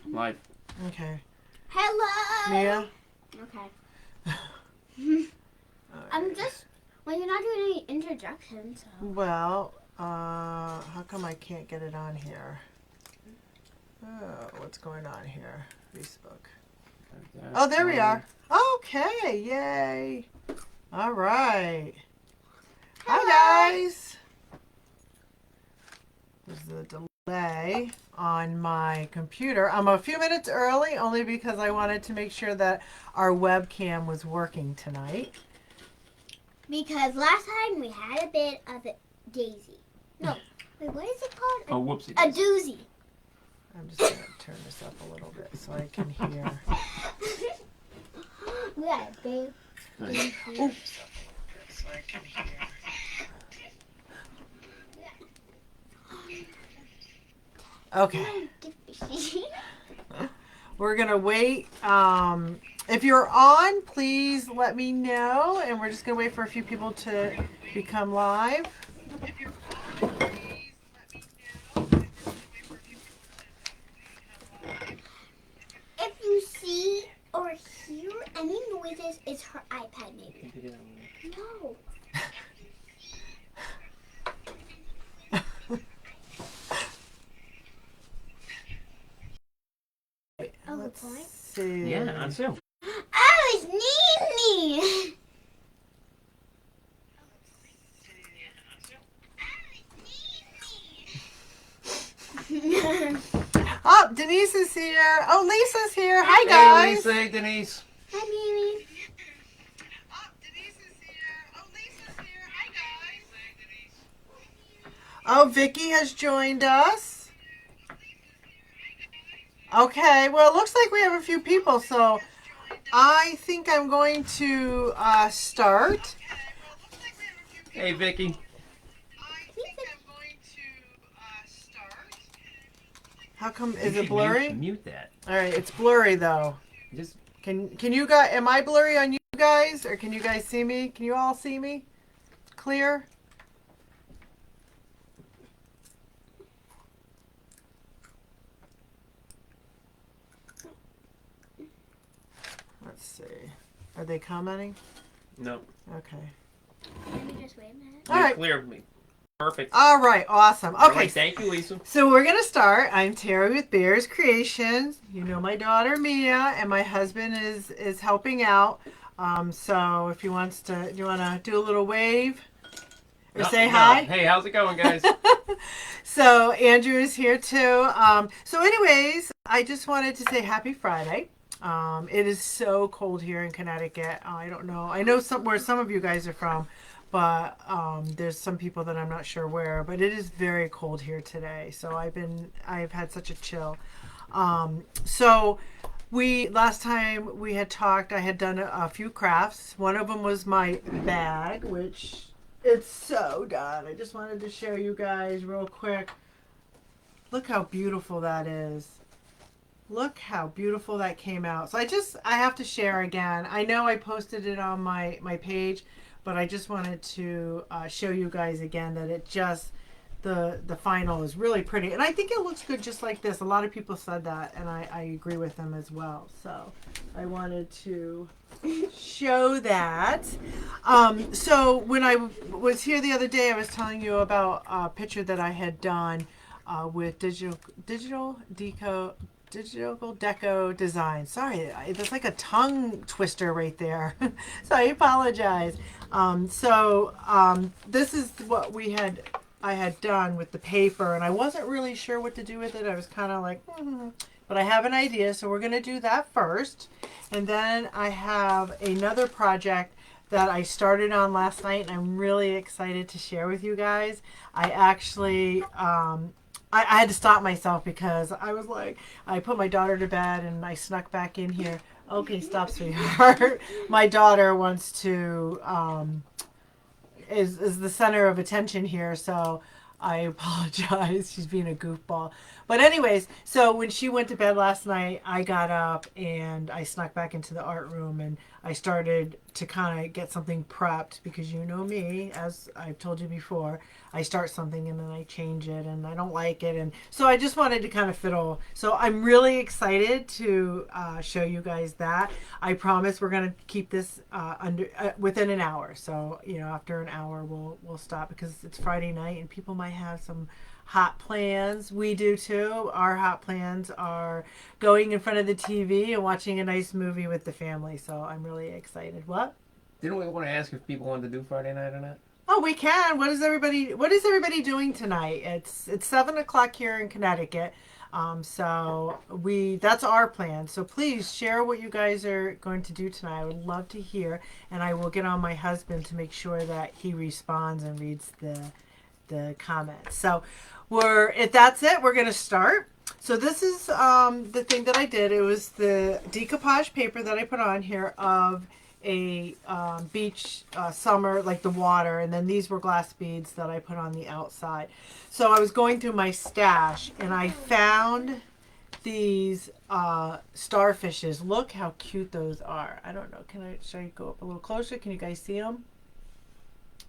Live. Okay. Hello. Mia? Okay. I'm just, well, you're not doing any introductions. So. Well, how come I can't get it on here? Oh, what's going on here? Facebook. Oh, there we are. Okay, yay. All right. Hi, guys. There's the delay on my computer. I'm a few minutes early only because I wanted to make sure that our webcam was working tonight. Because last time we had a bit of a daisy. No, wait, what is it called? Oh, whoopsie. A doozy. I'm just going to turn this up a little bit so I can hear. We got a big Nice. Oh. So I can hear. Okay. We're going to wait. If you're on, please let me know. And we're just going to wait for a few people to become live. If you're on, please let me know. If you see or hear any noises, it's her iPad maybe. No. Oh, good point. See. Yeah, I'm too. Oh, it's Nene. Oh, Denise is here. Oh, Lisa's here. Hi, Hey, guys. Lisa. Hey, Denise. Hi, Mimi. Oh, Denise is here. Oh, Lisa's here. Hi, guys. Oh, Vicky has joined us. Okay, well, it looks like we have a few people, so I think I'm going to start. Hey, Vicky. I think I'm going to start. How come, is You it should blurry? Mute that. All right, it's blurry though. Just Can you guys, am I blurry on you guys, or can you guys see me? Can you all see me? Clear? Let's see. Are they commenting? no. Okay. Let me just wait a minute. All right. Clear me. Perfect. All right. Awesome. All Okay. right, thank you, Lisa. So we're going to start. I'm Terry with Bears Creations. You know my daughter Mia, and my husband is helping out. So if he wants to, do you want to do a little wave? Or say hi? Hey, how's it going, guys? So Andrew is here too. So anyways, I just wanted to say happy Friday. It is so cold here in Connecticut. I don't know. I know where some of you guys are from, but there's some people that I'm not sure where. But it is very cold here today. So I've had such a chill. So last time we had talked, I had done a few crafts. One of them was my bag, which it's so done. I just wanted to show you guys real quick. Look how beautiful that is. Look how beautiful that came out. So I have to share again. I know I posted it on my page, but I just wanted to show you guys again that it just, the final is really pretty. And I think it looks good just like this. A lot of people said that, and I agree with them as well. So I wanted to show that. So when I was here the other day, I was telling you about a picture that I had done with digital deco design. Sorry, there's like a tongue twister right there. So I apologize. This is what I had done with the paper, and I wasn't really sure what to do with it. I was kind of like, but I have an idea, so we're going to do that first. And then I have another project that I started on last night, and I'm really excited to share with you guys. I actually, I had to stop myself because I was like, I put my daughter to bed and I snuck back in here. Okay, stop, sweetheart. My daughter wants to, is the center of attention here, so I apologize. She's being a goofball. But anyways, so when she went to bed last night, I got up and I snuck back into the art room, and I started to kind of get something prepped because you know me, as I've told you before, I start something and then I change it and I don't like it. And so I just wanted to kind of fiddle. So I'm really excited to show you guys that. I promise we're going to keep this within an hour. So, you know, after an hour, we'll stop because it's Friday night and people might have some hot plans. We do too. Our hot plans are going in front of the TV and watching a nice movie with the family. So I'm really excited. What? Didn't we want to ask if people wanted to do Friday night or not? Oh, we can. What is everybody doing tonight? It's 7 o'clock here in Connecticut. So that's our plan. So please share what you guys are going to do tonight. I would love to hear, and I will get on my husband to make sure that he responds and reads the comments. So if that's it, we're gonna start. So this is the thing that I did. It was the decoupaged paper that I put on here of a beach summer, like the water, and then these were glass beads that I put on the outside. So I was going through my stash and I found these starfishes. Look how cute those are. I don't know, should I go up a little closer? Can you guys see them?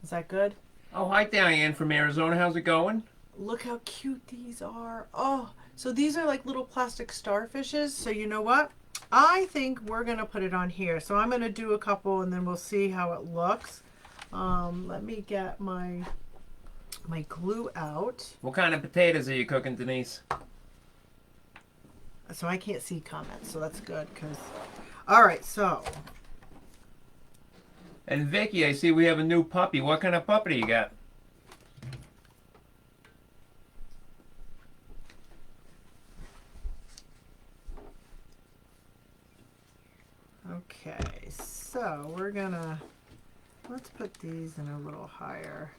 Is that good? Oh, hi, Diane from Arizona. How's it going? Look how cute these are. Oh, so these are like little plastic starfishes. So you know what? I think we're going to put it on here. So I'm going to do a couple and then we'll see how it looks. Let me get my glue out. What kind of potatoes are you cooking, Denise? So I can't see comments, so that's good. All right, so. And Vicky, I see we have a new puppy. What kind of puppy do you got? Okay, so let's put these in a little higher.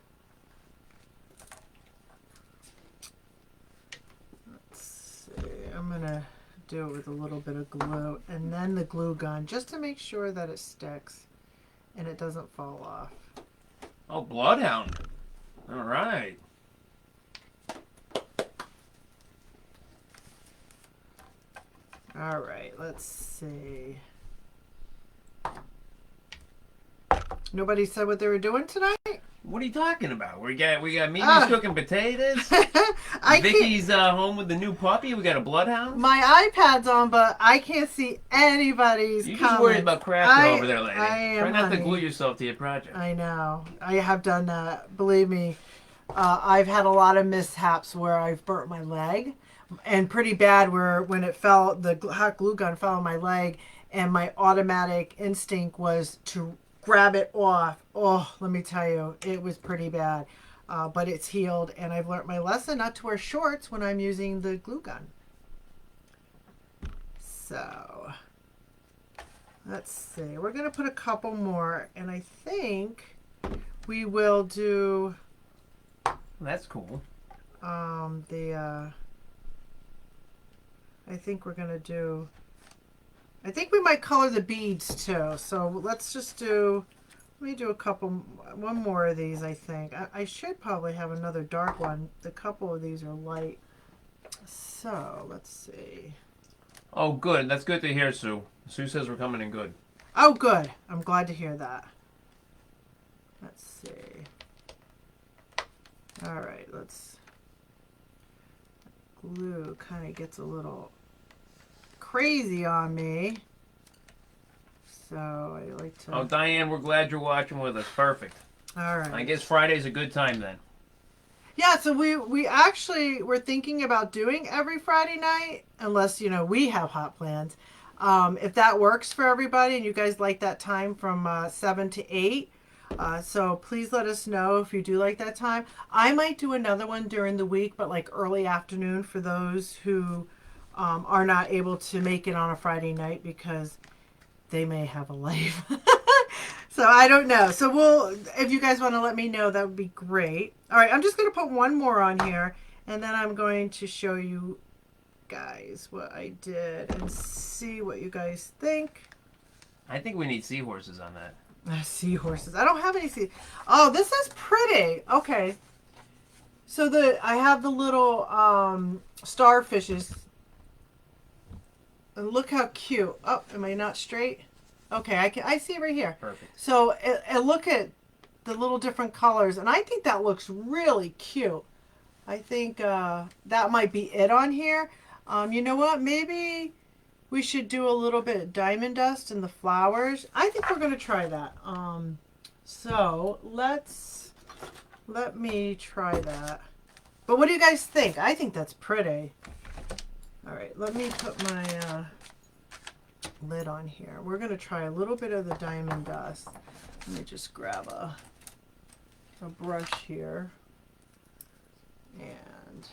Let's see, I'm gonna do it with a little bit of glue and then the glue gun just to make sure that it sticks and it doesn't fall off. Oh, bloodhound. All right. All right, let's see. Nobody said what they were doing tonight? What are you talking about? We got Mimi's cooking potatoes. I Vicky's home with the new puppy. We got a bloodhound. My iPad's on, but I can't see anybody's You comments. just worried about crafting over there, lady. I am, Try not honey. to glue yourself to your project. I know. I have done that. Believe me, I've had a lot of mishaps where I've burnt my leg, and pretty bad where when it fell, the hot glue gun fell on my leg, and my automatic instinct was to grab it off. Oh, let me tell you, it was pretty bad. But it's healed, and I've learned my lesson not to wear shorts when I'm using the glue gun. So, let's see. We're going to put a couple more, and I think we will do That's cool. I think we're going to do, I think we might color the beads too. So let's just let me do one more of these, I think. I should probably have another dark one. A couple of these are light. So let's see. Oh, good. That's good to hear, Sue. Sue says we're coming in good. Oh, good. I'm glad to hear that. Let's see. All right, glue kind of gets a little crazy on me. So I like to. Oh, Diane, we're glad you're watching with us. Perfect. All right. I guess Friday's a good time then. Yeah, so we actually were thinking about doing every Friday night, unless we have hot plans. If that works for everybody, and you guys like that time from 7 to 8, so please let us know if you do like that time. I might do another one during the week, but like early afternoon for those who are not able to make it on a Friday night because they may have a life. So I don't know. So if you guys want to let me know, that would be great. All right, I'm just going to put one more on here, and then I'm going to show you guys what I did and see what you guys think. I think we need seahorses on that. Seahorses. I don't have any Oh, this is pretty. Okay. So I have the little starfishes. And look how cute. Oh, am I not straight? Okay, I see it right here. Perfect. So look at the little different colors, and I think that looks really cute. I think that might be it on here. You know what? Maybe we should do a little bit of diamond dust in the flowers. I think we're gonna try that. So let me try that. But what do you guys think? I think that's pretty. All right, let me put my lid on here. We're gonna try a little bit of the diamond dust. Let me just grab a brush here. And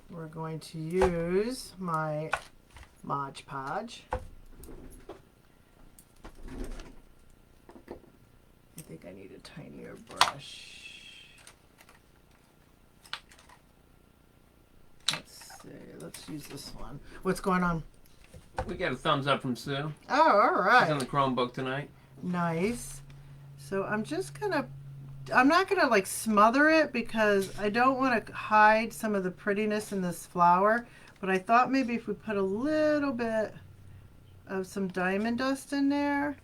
we're going to use my Mod Podge. I think I need a tinier brush. Let's see. Let's use this one. What's going on? We got a thumbs up from Sue. Oh, all right. She's on the Chromebook tonight. Nice. So I'm not gonna like smother it because I don't want to hide some of the prettiness in this flower, but I thought maybe if we put a little bit of some diamond dust in there.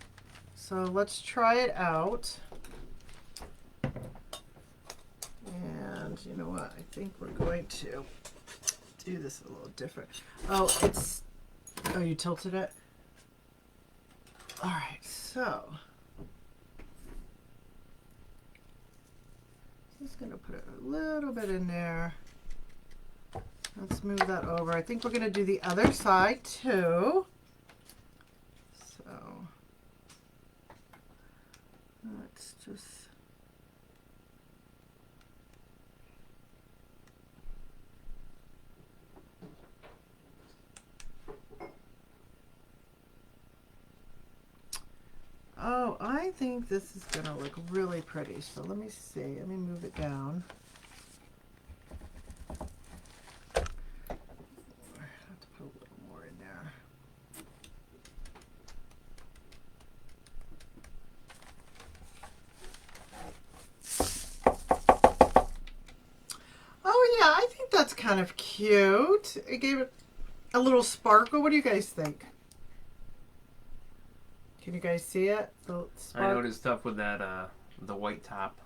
So let's try it out. And you know what? I think we're going to do this a little different. Oh, you tilted it? All right, so just gonna put a little bit in there. Let's move that over. I think we're gonna do the other side too. So let's just oh, I think this is gonna look really pretty. So let me see. Let me move it down. I have to put a little more in there. Oh yeah, I think that's kind of cute. It gave it a little sparkle. What do you guys think? Can you guys see it? The I know it is tough with that the white top.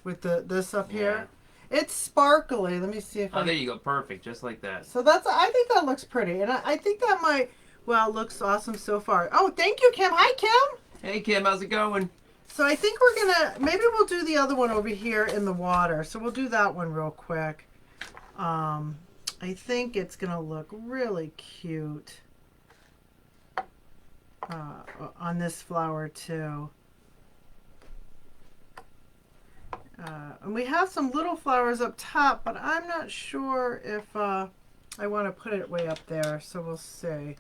with this up here. It's sparkly. Let me see if Oh, there you go. Perfect. Just like that. So I think that looks pretty, and I think that might. Well, it looks awesome so far. Oh, thank you, Kim. Hi, Kim. Hey, Kim. How's it going? So I think we're gonna maybe we'll do the other one over here in the water. So we'll do that one real quick. I think it's gonna look really cute. On this flower too. And we have some little flowers up top, but I'm not sure if I want to put it way up there, so we'll see.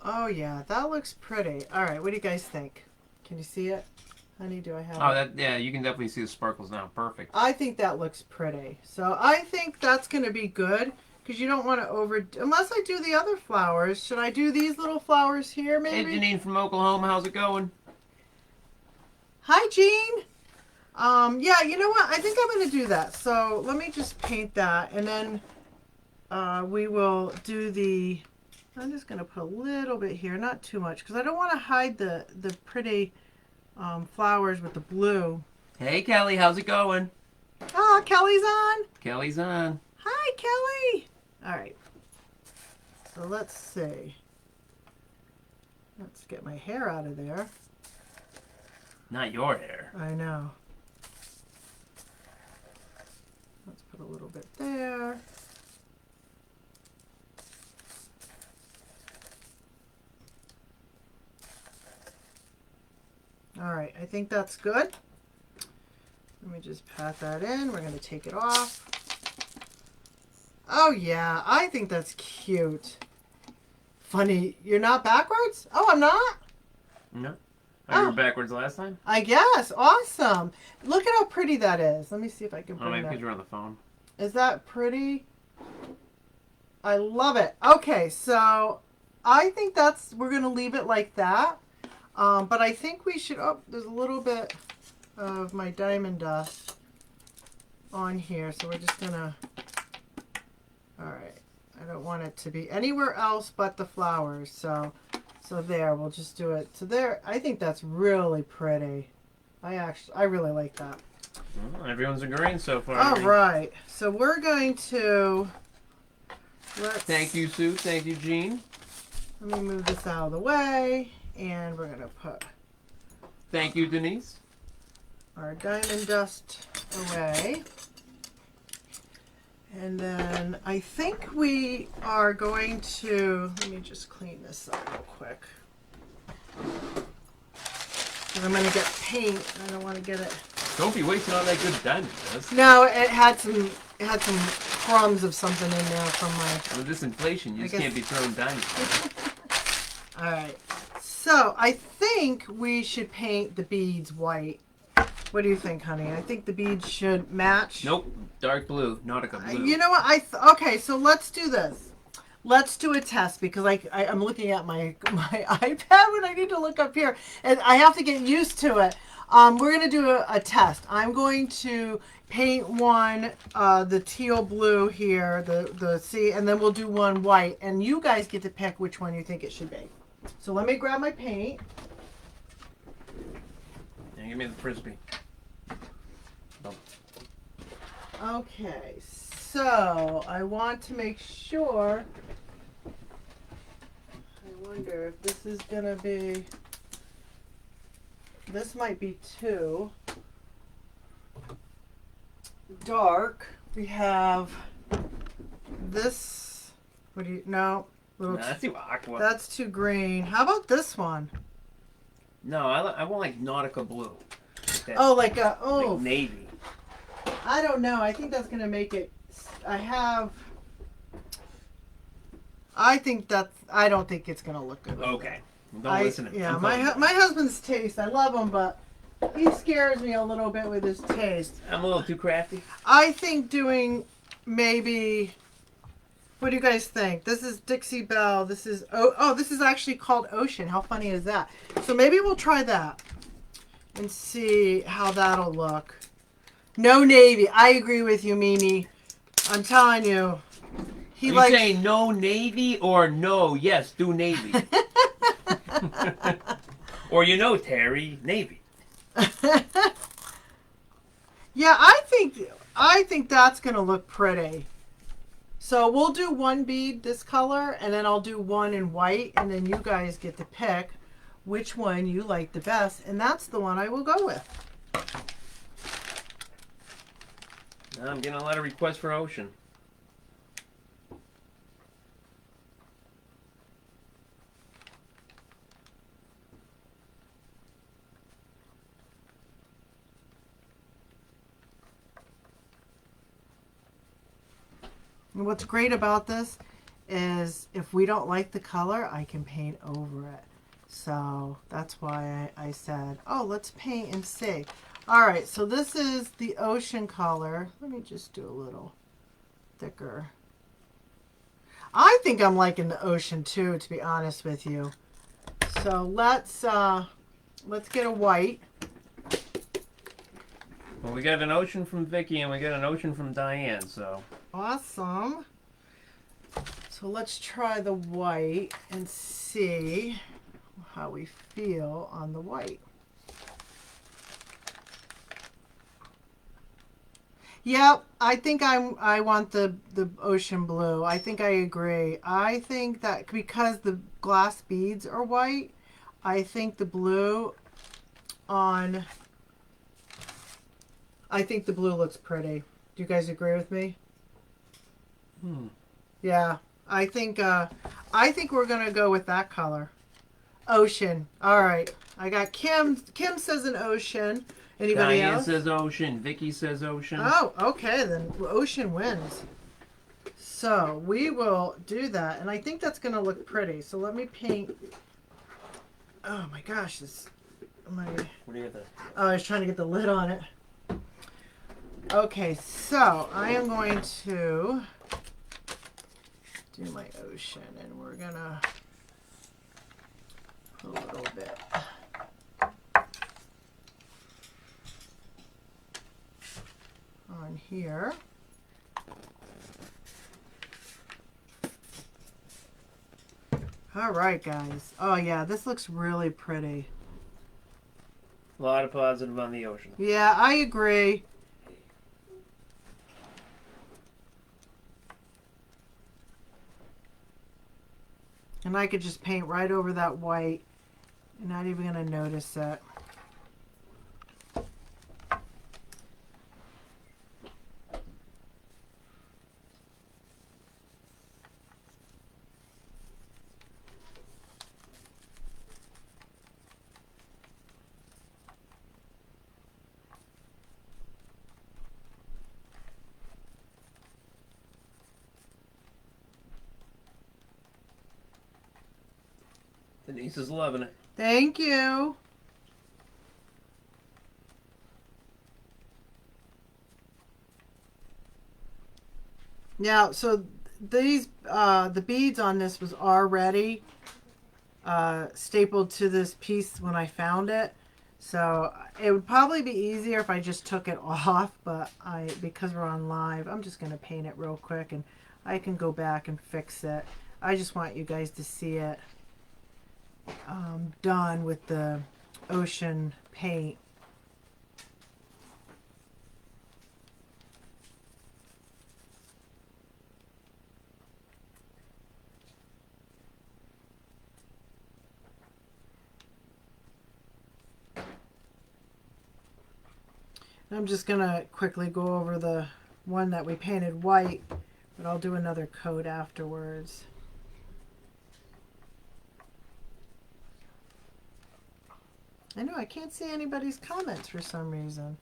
Oh yeah, that looks pretty. All right, what do you guys think? Can you see it? Honey, do I have it? Yeah, you can definitely see the sparkles now. Perfect. I think that looks pretty. So I think that's going to be good because you don't want to unless I do the other flowers. Should I do these little flowers here Hey, maybe? Janine from Oklahoma. How's it going? Hi, Jean. Yeah, you know what? I think I'm going to do that. So let me just paint that and then we will do I'm just going to put a little bit here, not too much because I don't want to hide the pretty flowers with the blue. Hey, Kelly. How's it going? Oh, Kelly's on. Kelly's on. Hi, Kelly. All right. So let's see. Let's get my hair out of there. Not your hair. I know. Let's put a little bit there. All right, I think that's good. Let me just pat that in. We're going to take it off. Oh, yeah, I think that's cute. Funny, you're not backwards? Oh, I'm not? No. Oh, you were backwards last time? I guess. Awesome. Look at how pretty that is. Let me see if I can Oh, bring maybe that. because you're on the phone. Is that pretty? I love it. Okay, so I think we're going to leave it like that. But I think we should, there's a little bit of my diamond dust on here. So we're just gonna, all right. I don't want it to be anywhere else but the flowers. So there, we'll just do it. So there, I think that's really pretty. I really like that. Well, everyone's agreeing so far. All right. So we're going to, Thank you, Sue. Thank you, Jean. let me move this out of the way. And we're going to put Thank you, Denise. our diamond dust away. And then I think we are going to, let me just clean this up real quick. 'Cause I'm going to get paint. I don't want to get it. Don't be wasting all that good diamond dust. No, it had some crumbs of something in there from my. With this inflation, you I just guess- can't be throwing diamond dust. All right. So I think we should paint the beads white. What do you think, honey? I think the beads should match. Nope. Dark blue. Nautica blue. You know what? Okay, so let's do this. Let's do a test because I'm looking at my iPad when I need to look up here, and I have to get used to it. We're gonna do a test. I'm going to paint one the teal blue here, the sea, and then we'll do one white, and you guys get to pick which one you think it should be. So let me grab my paint. Yeah, give me the frisbee. Oh. Okay, so I want to make sure. I wonder if this is gonna be. This might be too dark. We have this. What do you? No, little. Nah, that's too aqua. That's too green. How about this one? No, I want like Nautica blue. That, Oh, like navy. I don't know. I think that's gonna make it. I don't think it's gonna look good. Okay. Don't listen to me. Yeah, I'm my calling husband's taste. I love him, but he scares me a little bit with his taste. you. I'm a little too crafty. I think doing maybe. What do you guys think? This is Dixie Belle. This is this is actually called Ocean. How funny is that? So maybe we'll try that and see how that'll look. No navy. I agree with you, Mimi. I'm telling you. Are you saying no navy or no? Yes, do navy. Or Terry, navy. Yeah, I think that's gonna look pretty. So we'll do one bead this color, and then I'll do one in white, and then you guys get to pick which one you like the best, and that's the one I will go with. I'm getting a lot of requests for Ocean. And what's great about this is if we don't like the color, I can paint over it. So that's why I said, oh, let's paint and see. All right, so this is the ocean color. Let me just do a little thicker. I think I'm liking the ocean too, to be honest with you. So let's get a white. Well, we got an Ocean from Vicky and we got an Ocean from Diane, so. Awesome. So let's try the white and see how we feel on the white. Yep, I think I want the ocean blue. I think I agree. I think that because the glass beads are white, I think the blue looks pretty. Do you guys agree with me? Yeah, I think we're gonna go with that color. Ocean. All right. I got Kim. Kim says an ocean. Anybody Diane else? says Ocean. Vicky says Ocean. Oh, okay. Then ocean wins. So we will do that, and I think that's gonna look pretty. So let me paint. Oh my gosh, What do you got there? Oh, I was trying to get the lid on it. Okay, so I am going to do my ocean, and we're gonna put a little bit. here. All right, guys. Oh, yeah, this looks really pretty. A lot of positive on the ocean. Yeah, I agree. And I could just paint right over that white. You're not even going to notice it. Denise is loving it. Thank you. Now, so these the beads on this was already stapled to this piece when I found it. So it would probably be easier if I just took it off, but because we're on live, I'm just going to paint it real quick and I can go back and fix it. I just want you guys to see it done with the ocean paint. I'm just going to quickly go over the one that we painted white, but I'll do another coat afterwards. I know, I can't see anybody's comments for some reason.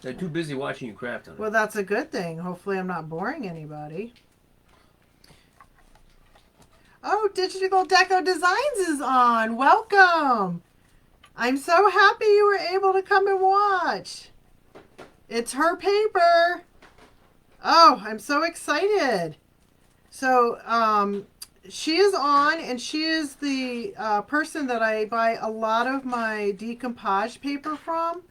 They're too busy watching you craft on it. Well, that's a good thing. Hopefully I'm not boring anybody. Oh, Digital Deco Designs is on. Welcome. I'm so happy you were able to come and watch. It's her paper. Oh, I'm so excited. So, she is on, and she is the person that I buy a lot of my decoupaged paper from.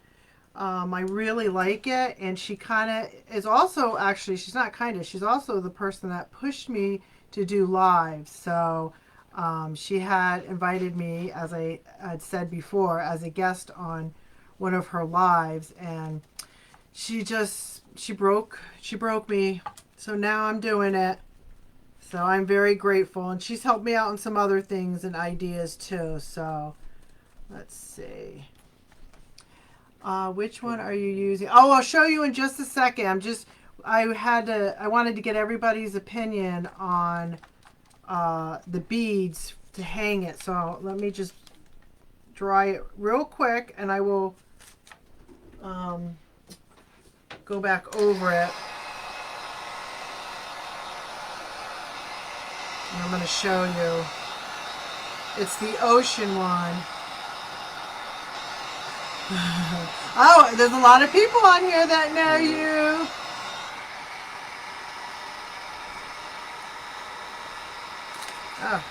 I really like it, and she kind of is also, actually, she's not kind of, she's also the person that pushed me to do live. So she had invited me, as I had said before, as a guest on one of her lives, and she broke me. So now I'm doing it. So I'm very grateful, and she's helped me out on some other things and ideas too. So let's see. Which one are you using? Oh, I'll show you in just a second. I wanted to get everybody's opinion on the beads to hang it. So let me just dry it real quick, and I will go back over it. And I'm going to show you. It's the ocean one. Oh, there's a lot of people on here that know you. Oh.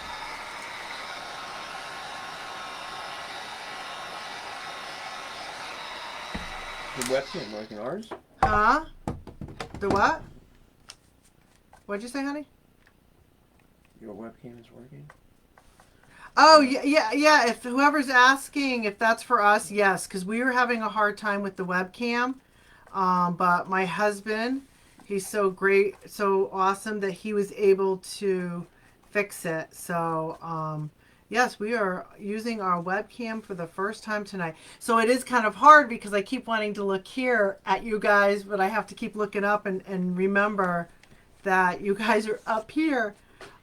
The webcam working ours? Huh? The what? What'd you say, honey? Your webcam is working? Oh, yeah. If whoever's asking if that's for us, yes, because we were having a hard time with the webcam. But my husband, he's so great, so awesome that he was able to fix it. So, yes, we are using our webcam for the first time tonight. So it is kind of hard because I keep wanting to look here at you guys, but I have to keep looking up and remember that you guys are up here.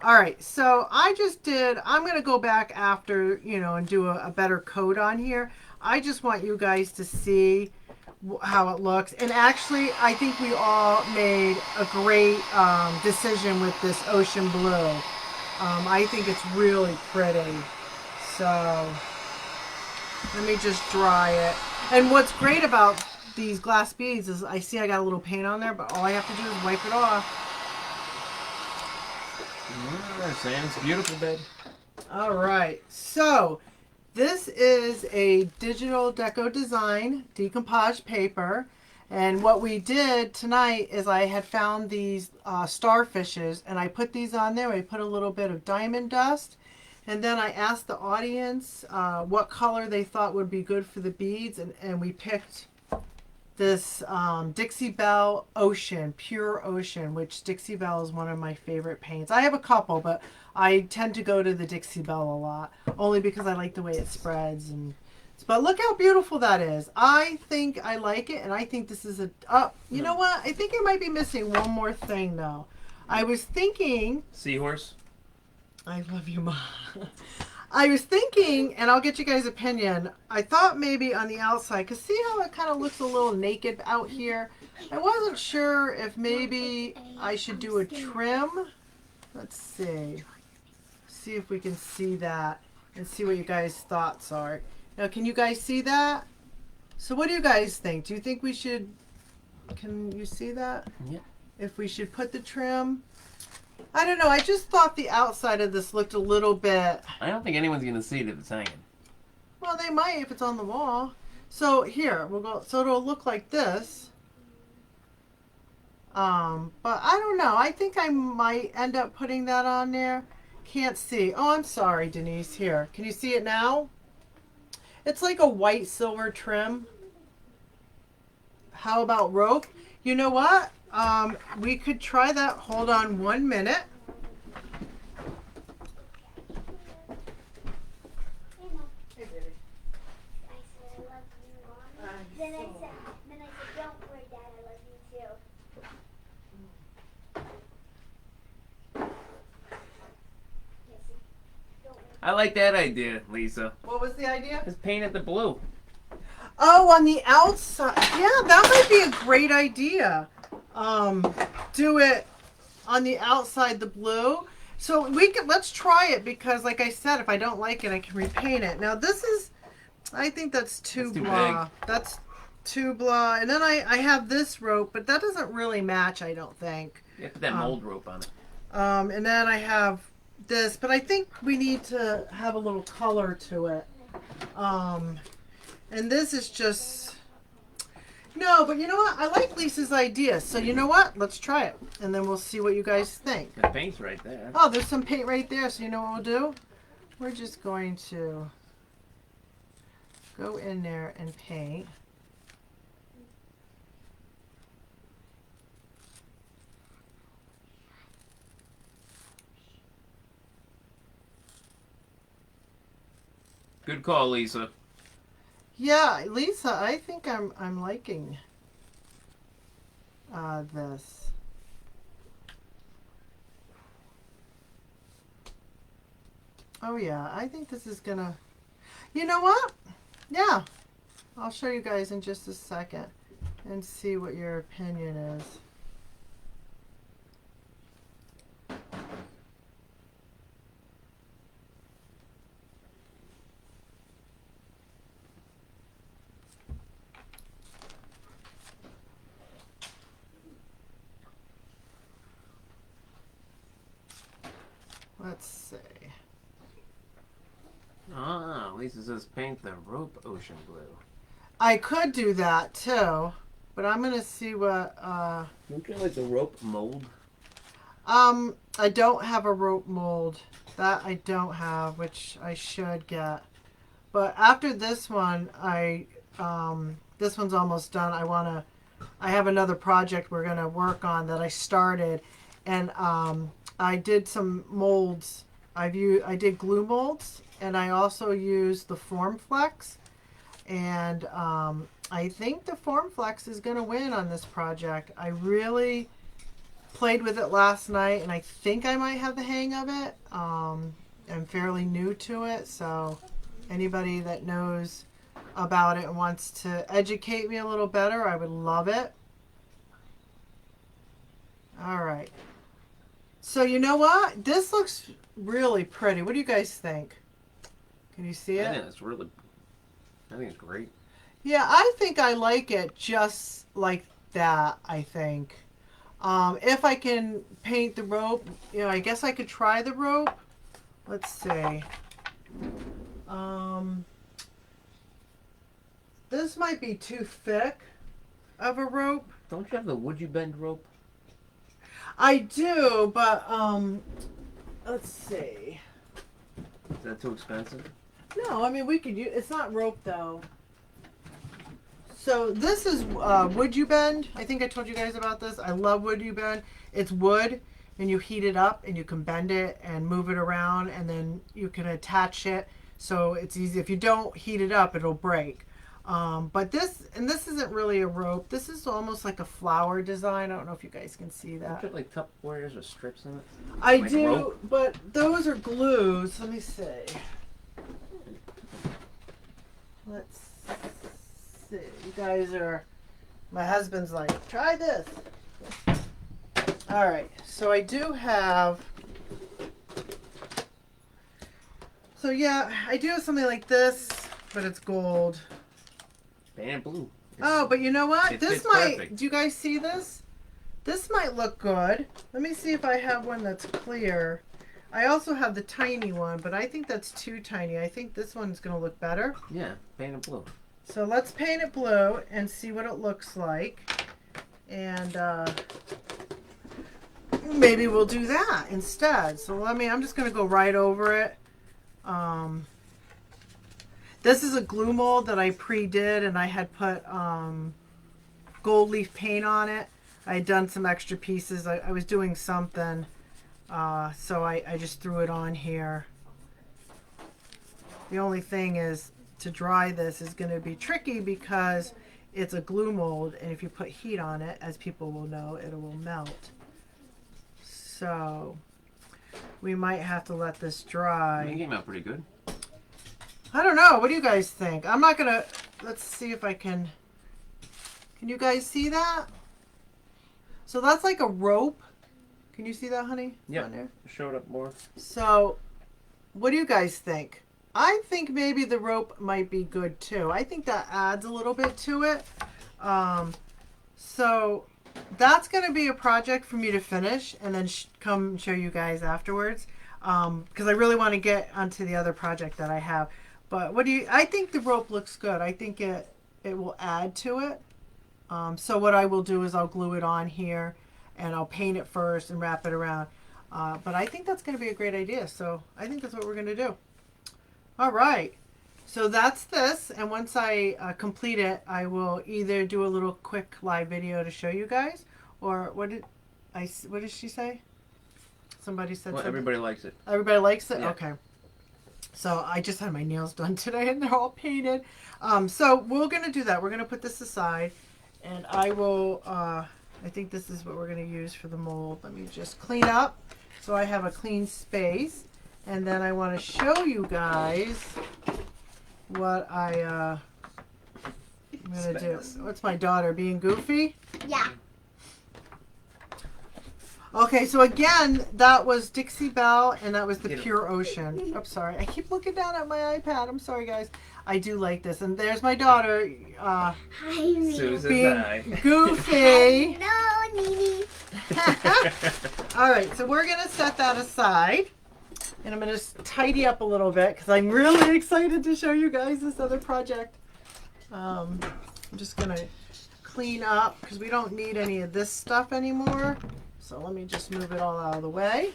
All right, so I'm going to go back after, and do a better coat on here. I just want you guys to see how it looks. And actually, I think we all made a great decision with this ocean blue. I think it's really pretty. So let me just dry it. And what's great about these glass beads is I got a little paint on there, but all I have to do is wipe it off. Sam, it's beautiful, babe. All right, so this is a Digital Deco Design decoupaged paper, And what we did tonight is I had found these starfishes, and I put these on there. I put a little bit of diamond dust, and then I asked the audience what color they thought would be good for the beads, and we picked this Dixie Belle Ocean, Pure Ocean, which Dixie Belle is one of my favorite paints. I have a couple, but I tend to go to the Dixie Belle a lot, only because I like the way it spreads. But look how beautiful that is. I think I like it, and I think this is you know what? I think I might be missing one more thing, though. I was thinking... Seahorse? I love you, Ma. I was thinking, and I'll get you guys' opinion, I thought maybe on the outside, because see how it kind of looks a little naked out here? I wasn't sure if maybe I should do a trim. Let's see. See if we can see that and see what you guys' thoughts are. Now, can you guys see that? So what do you guys think? Do you think we should, can you see that? Yeah. If we should put the trim? I don't know. I just thought the outside of this looked a little bit... I don't think anyone's going to see it if it's hanging. Well, they might if it's on the wall. So here, we'll go, so it'll look like this. But I don't know. I think I might end up putting that on there. Can't see. Oh, I'm sorry, Denise. Here. Can you see it now? It's like a white silver trim. How about rope? You know what? We could try that. Hold on 1 minute. Hey, baby. I said I love you, Mom. Then I said, don't worry, Dad, I love you too. I like that idea, Lisa. What was the idea? Just paint it the blue. Oh, on the outside. Yeah, that might be a great idea. Do it on the outside, the blue. So let's try it, because like I said, if I don't like it, I can repaint it. Now this is, I think that's too blah. Big. That's too blah. And then I have this rope, but that doesn't really match, I don't think. You have to put that mold rope on it. And then I have this, but I think we need to have a little color to it. And this is just, no, but you know what? I like Lisa's idea. So you know what? Let's try it. And then we'll see what you guys think. The paint's right there. Oh, there's some paint right there. So you know what we'll do? We're just going to go in there and paint. Good call, Lisa. Yeah, Lisa, I think I'm liking this. Oh yeah, I think this is gonna, you know what? Yeah, I'll show you guys in just a second and see what your opinion is. Let's see. Ah, Lisa says paint the rope ocean blue. I could do that too, but I'm gonna see what. Don't you like the rope mold? I don't have a rope mold. That I don't have, which I should get. But after this one, this one's almost done. I have another project we're gonna work on that I started, and I did some molds. I did glue molds, and I also used the Formflex, and I think the Formflex is going to win on this project. I really played with it last night, and I think I might have the hang of it. I'm fairly new to it, so anybody that knows about it and wants to educate me a little better, I would love it. All right. So you know what? This looks really pretty. What do you guys think? Can you see it? I think it's great. Yeah, I think I like it just like that, I think. If I can paint the rope, you know, I guess I could try the rope. Let's see. This might be too thick. of a rope. Don't you have the would you bend rope? I do, but let's see. Is that too expensive? No, I mean we could use. It's not rope though. So this is wood you bend. I think I told you guys about this. I love wood you bend. It's wood, and you heat it up, and you can bend it and move it around, and then you can attach it. So it's easy. If you don't heat it up, it'll break. But this isn't really a rope. This is almost like a flower design. I don't know if you guys can see Don't that. you have like Tupperwares or strips in it? I Like do, rope? but those are glues. Let me see. Let's see. You guys are. My husband's like, try this. All right. So I do have. So yeah, I do have something like this, but it's gold. And blue. Oh, but you know what? It This fits might. perfect. Do you guys see this? This might look good. Let me see if I have one that's clear. I also have the tiny one, but I think that's too tiny. I think this one's going to look better. Yeah, painted blue. So let's paint it blue and see what it looks like. And maybe we'll do that instead. So I'm just going to go right over it. This is a glue mold that I pre-did, and I had put gold leaf paint on it. I had done some extra pieces. I was doing something, so I just threw it on here. The only thing is, to dry this is going to be tricky because it's a glue mold, and if you put heat on it, as people will know, it will melt. So we might have to let this dry. You came out pretty good. I don't know. What do you guys think? I'm not going to... Let's see if I can... Can you guys see that? So that's like a rope. Can you see that, honey? Yeah. On there? Show it up more. So what do you guys think? I think maybe the rope might be good too. I think that adds a little bit to it. So that's going to be a project for me to finish and then come show you guys afterwards. Because I really want to get onto the other project that I have. But I think the rope looks good. I think it will add to it. So what I will do is I'll glue it on here and I'll paint it first and wrap it around. But I think that's going to be a great idea. So I think that's what we're going to do. All right. So that's this. And once I complete it, I will either do a little quick live video to show you guys, or what did she say? Somebody said Well, something. everybody likes it. Everybody likes it? Yeah. Okay. So I just had my nails done today and they're all painted. So we're going to do that. We're going to put this aside, and I will, I think this is what we're going to use for the mold. Let me just clean up so I have a clean space. And then I want to show you guys what I'm going to do. What's my daughter being goofy? Yeah. Okay, so again, that was Dixie Belle, and that was the Get it. Pure Ocean. I'm sorry. I keep looking down at my iPad. I'm sorry, guys. I do like this. And there's my daughter Hi, Nini. Susan's being eye. goofy. No, Nini. All right, so we're going to set that aside. And I'm going to tidy up a little bit because I'm really excited to show you guys this other project. I'm just going to clean up because we don't need any of this stuff anymore. So let me just move it all out of the way.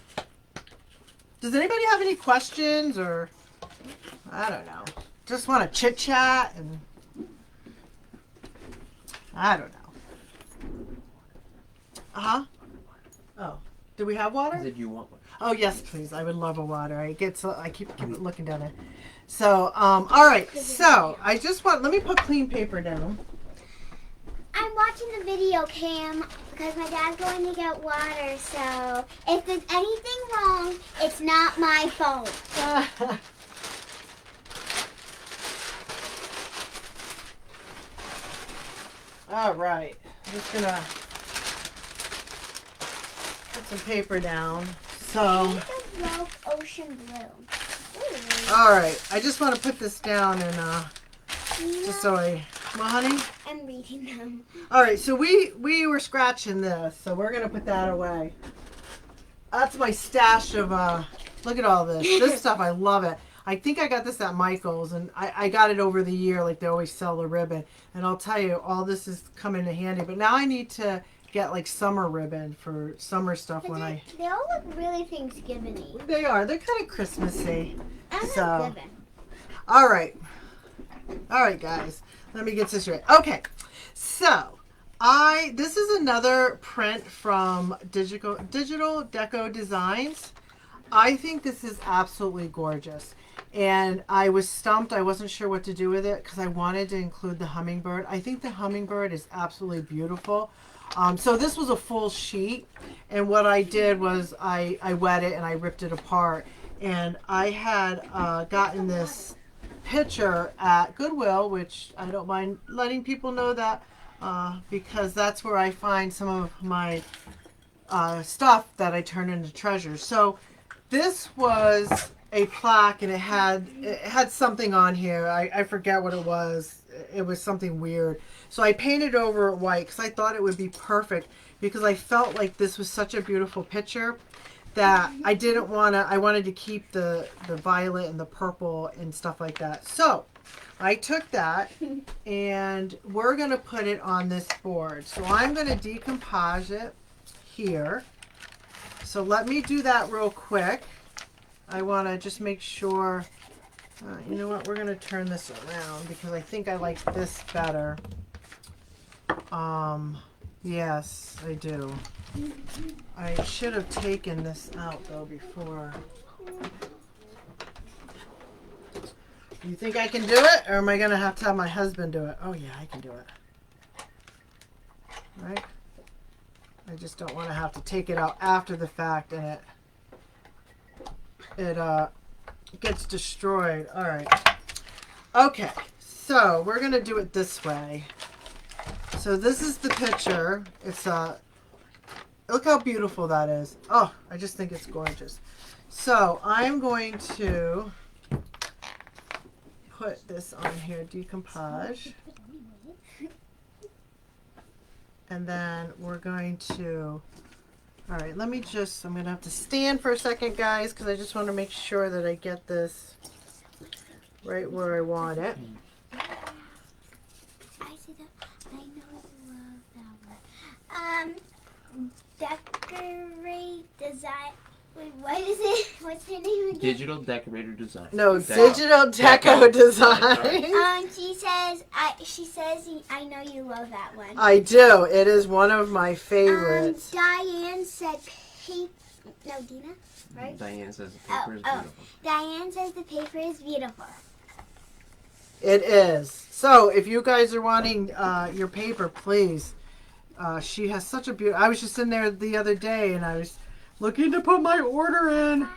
Does anybody have any questions, or I don't know, just want to chit chat and I don't know. Oh, do we have water? Did you want one? Oh yes, please. I would love a water. I keep looking down there. So all right. So I just let me put clean paper down. I'm watching the video cam because my dad's going to get water, so if there's anything wrong, it's not my fault. All right. I'm just gonna put some paper down. So Paint the rope ocean blue. Ooh. all right. I just want to put this down and just so well, honey. I'm reading them. All right, so we were scratching this, so we're gonna put that away. That's my stash of look at all this stuff. I love it. I think I got this at Michael's, and I got it over the year, like they always sell the ribbon. And I'll tell you, all this is coming in handy. But now I need to get like summer ribbon for summer stuff when They all look really Thanksgiving-y. They are. They're kind of Christmassy. I'm So- not giving. All right. All right, guys. Let me get this straight. Okay. So, this is another print from Digital Deco Designs. I think this is absolutely gorgeous. And I was stumped. I wasn't sure what to do with it because I wanted to include the hummingbird. I think the hummingbird is absolutely beautiful. So this was a full sheet. And what I did was I wet it and I ripped it apart. And I had gotten this picture at Goodwill, which I don't mind letting people know that because that's where I find some of my stuff that I turn into treasures. So this was a plaque, and it had something on here. I forget what it was. It was something weird. So I painted over it white because I thought it would be perfect because I felt like this was such a beautiful picture that I didn't want to, I wanted to keep the violet and the purple and stuff like that. So I took that and we're going to put it on this board. So I'm going to decoupage it here. So let me do that real quick. I want to just make sure, you know what, we're going to turn this around because I think I like this better. Yes, I do. I should have taken this out though before. You think I can do it, or am I gonna have to have my husband do it? Oh yeah, I can do it. Right? I just don't want to have to take it out after the fact and it gets destroyed. All right. Okay, so we're gonna do it this way. So this is the picture. It's look how beautiful that is. Oh, I just think it's gorgeous. So I'm going to put this on here, decoupage. And then we're going to, all right, let me just, I'm going to have to stand for a second, guys, because I just want to make sure that I get this right where I want it. I see that. I know you love that one. Decorate design. Wait, what is it? What's her name again? Digital Decorator Design. No, Digital Deco Design. She says, I know you love that one. I do. It is one of my favorites. Diane said no, Dina, right? Diane says the paper is Oh. beautiful. Diane says the paper is beautiful. It is. So if you guys are wanting your paper, please. She has such a beautiful. I was just in there the other day and I was looking to put my order in.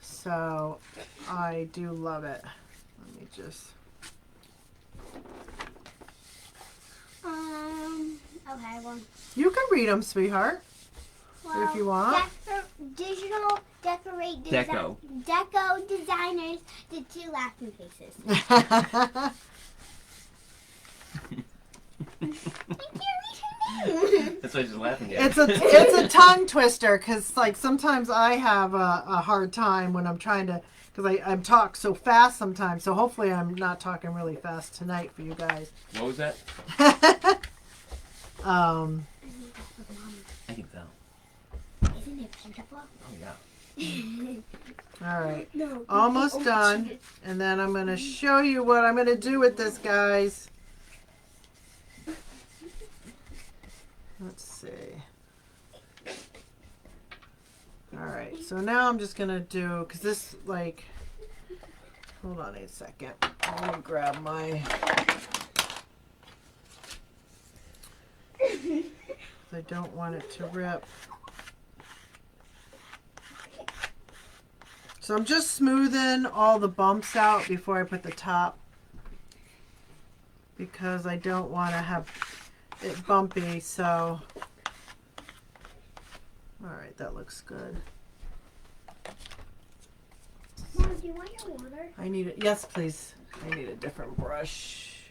So I do love it. Let me just. Okay, well. You can read them, sweetheart, Well, if you want. Digital Decorate Deco. Deco Designers did 2 laughing faces. That's why she's laughing at. It's a tongue twister because like sometimes I have a hard time when I'm trying to because I'm talk so fast sometimes. So hopefully I'm not talking really fast tonight for you guys. What was that? I can tell. Isn't it beautiful? Oh yeah. All right, No. almost done, and then I'm gonna show you what I'm gonna do with this, guys. Let's see. All right, so now I'm just gonna do, because this, like, hold on a second. I'm gonna grab my, I don't want it to rip. So I'm just smoothing all the bumps out before I put the top, because I don't want to have it bumpy. So, all right, that looks good. Mom, do you want your water? I need it. Yes, please. I need a different brush.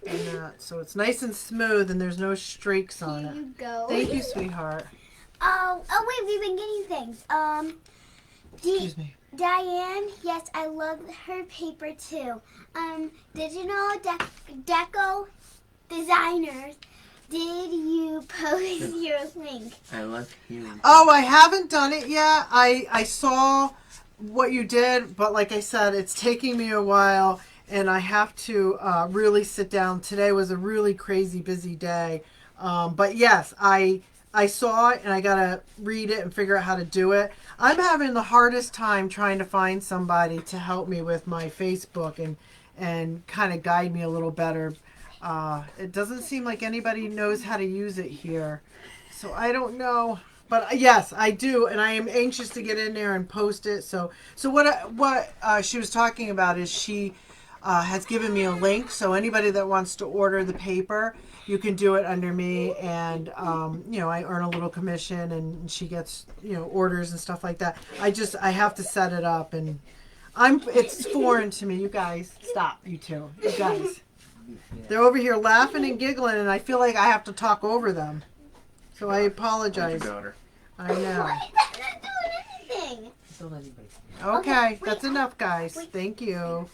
And that, so it's nice and smooth and there's no streaks on Here it. you go. Thank you, sweetheart. wait, we've been getting things. Excuse me. Diane, yes, I love her paper too. Digital deco designers, did you post your link? I love hearing. Oh, I haven't done it yet. I saw what you did, but like I said, it's taking me a while, and I have to really sit down. Today was a really crazy busy day. But yes, I saw it, and I gotta read it and figure out how to do it. I'm having the hardest time trying to find somebody to help me with my Facebook and kind of guide me a little better. It doesn't seem like anybody knows how to use it here, so I don't know. But yes, I do, and I am anxious to get in there and post it. So what she was talking about is she has given me a link. So anybody that wants to order the paper, you can do it under me, and I earn a little commission, and she gets orders and stuff like that. I have to set it up, and it's foreign to me. You guys, stop, you two, you guys. They're over here laughing and giggling, and I feel like I have to talk over them. So I apologize. I know. What? That's not doing anything. Don't let anybody. Okay, wait, that's enough, guys. wait. Thank you.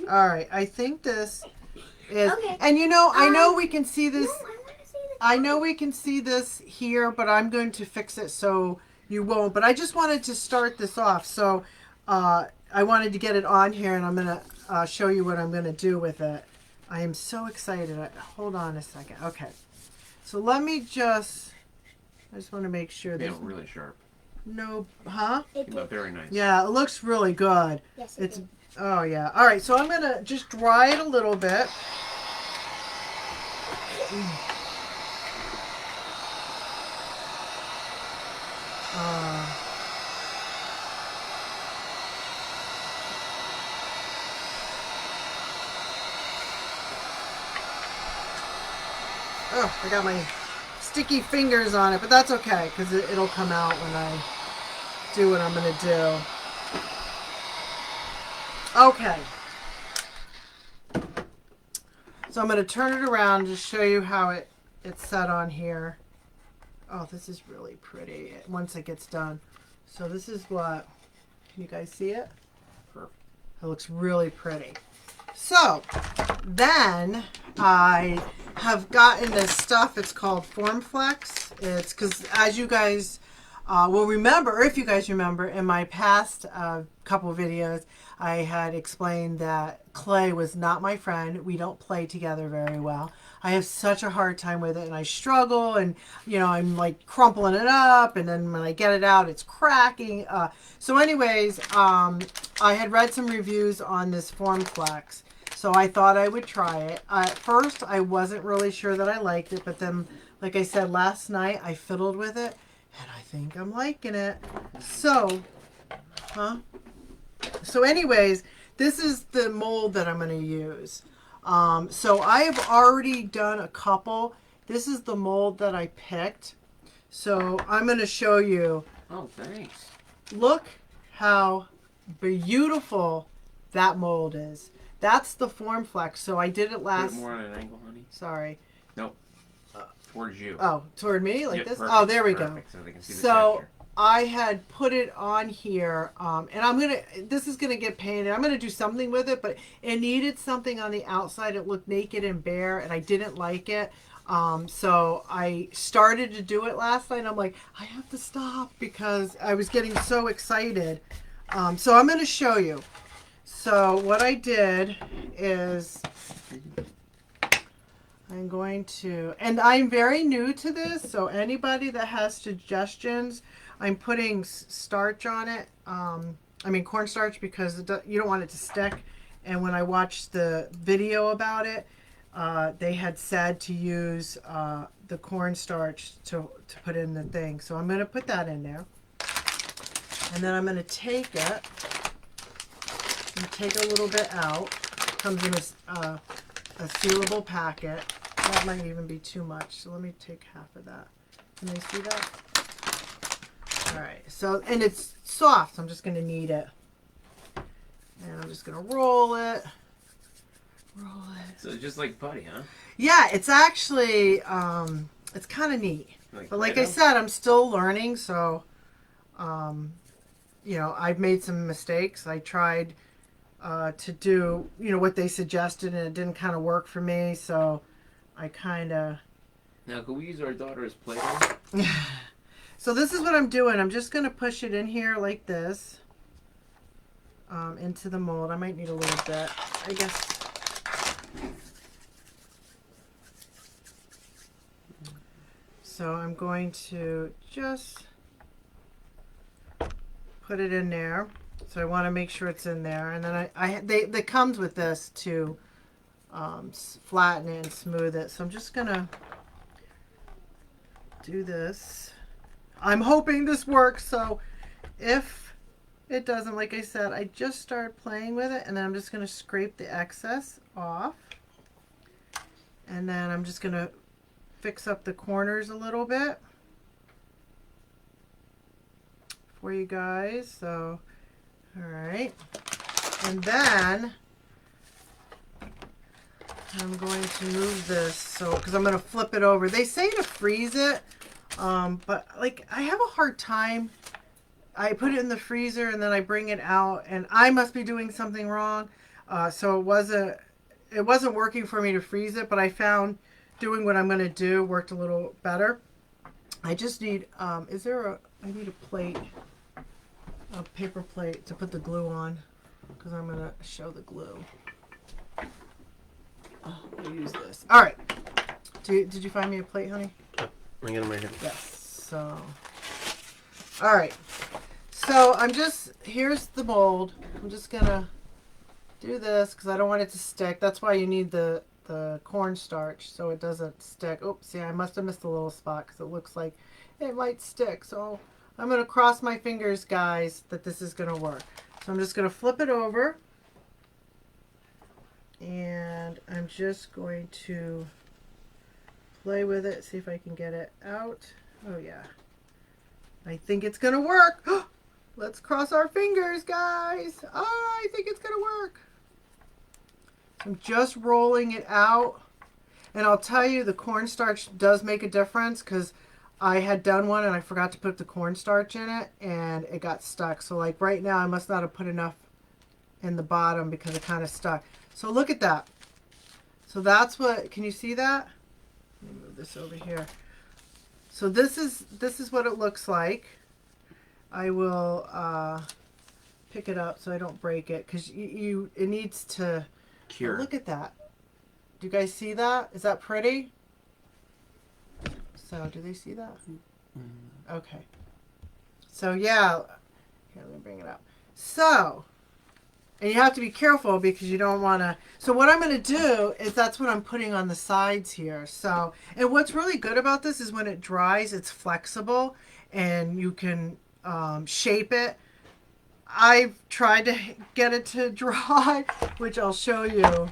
All right, I think this is, Okay. and I know we can see this. No, I want to see the I know we can see this here, but I'm going to fix it so you won't. But I just wanted to start this off, so I wanted to get it on here, and I'm gonna show you what I'm gonna do with it. I am so excited. Hold on a second. Okay, so let me just. I just want to make sure Made there's it really sharp. no, huh? It Came out very nice. Yeah, it looks really good. Yes, It's did. oh yeah. All right, so I'm gonna just dry it a little bit. Oh, I got my sticky fingers on it, but that's okay because it'll come out when I do what I'm gonna do. Okay. So I'm going to turn it around to show you how it's set on here. Oh, this is really pretty once it gets done. So this is what, can you guys see it? Perfect. It looks really pretty. So then I have gotten this stuff. It's called Formflex. It's because as you guys will remember, if you guys remember, in my past couple videos, I had explained that clay was not my friend. We don't play together very well. I have such a hard time with it, and I struggle, and I'm like crumpling it up, and then when I get it out, it's cracking. So anyways, I had read some reviews on this Formflex, so I thought I would try it. At first, I wasn't really sure that I liked it, but then, like I said, last night I fiddled with it, and I think I'm liking it. So, So anyways, this is the mold that I'm going to use. So I have already done a couple. This is the mold that I picked. So I'm going to show you. Oh, thanks. Look how beautiful that mold is. That's the Formflex. So I did it Put last. it more on an angle, honey. Sorry. Nope. Towards you. Oh, toward me like Yeah, this? perfect, Oh, there we go. perfect, so they can see the So texture. I had put it on here, and this is gonna get painted. I'm gonna do something with it, but it needed something on the outside. It looked naked and bare, and I didn't like it. So I started to do it last night. I'm like, I have to stop because I was getting so excited. So I'm gonna show you. So what I did is I'm going to, and I'm very new to this, so anybody that has suggestions, I'm putting starch on it. I mean cornstarch, because you don't want it to stick. And when I watched the video about it, they had said to use the cornstarch to put in the thing. So I'm going to put that in there. And then I'm going to take it and take a little bit out. It comes in a sealable packet. That might even be too much. So let me take half of that. Can they see that? All right. So, and it's soft. So I'm just going to knead it. And I'm just going to roll it. Roll it. So it's just like putty, huh? Yeah, it's actually, it's kind of neat. But like I said, I'm still learning, so, I've made some mistakes. I tried to do, what they suggested, and it didn't kind of work for me, so I kind of... Now, can we use our daughter as Play-Doh? So this is what I'm doing. I'm just going to push it in here like this, into the mold. I might need a little bit, I guess. So I'm going to just put it in there. So I want to make sure it's in there, and then they comes with this to flatten it and smooth it. So I'm just gonna do this. I'm hoping this works. So if it doesn't, like I said, I just started playing with it, and then I'm just gonna scrape the excess off, and then I'm just gonna fix up the corners a little bit for you guys. So, all right, and then I'm going to move this, so because I'm going to flip it over. They say to freeze it, but like I have a hard time. I put it in the freezer and then I bring it out, and I must be doing something wrong. So it wasn't working for me to freeze it, but I found doing what I'm going to do worked a little better. I just need, I need a plate, a paper plate to put the glue on, because I'm going to show the glue. I'll use this. All right. Did you find me a plate, honey? I got them right here. Yes. So, all right. So here's the mold. I'm just going to do this because I don't want it to stick. That's why you need the cornstarch so it doesn't stick. Oops, see, I must have missed a little spot because it looks like it might stick. So I'm going to cross my fingers, guys, that this is going to work. So I'm just going to flip it over, and I'm just going to play with it, see if I can get it out. Oh yeah, I think it's going to work. Let's cross our fingers, guys. Oh, I think it's going to work. I'm just rolling it out, and I'll tell you, the cornstarch does make a difference, because I had done one and I forgot to put the cornstarch in it and it got stuck. So like right now I must not have put enough in the bottom because it kind of stuck. So look at that. So that's what, can you see that? Let me move this over here. So this is what it looks like. I will pick it up so I don't break it, because it needs to cure. Look at that. Do you guys see that? Is that pretty? So do they see that? Okay. So yeah, here, let me bring it up. So, and you have to be careful because you don't want to. So what I'm going to do is that's what I'm putting on the sides here. So, and what's really good about this is when it dries, it's flexible and you can shape it. I've tried to get it to dry, which I'll show you.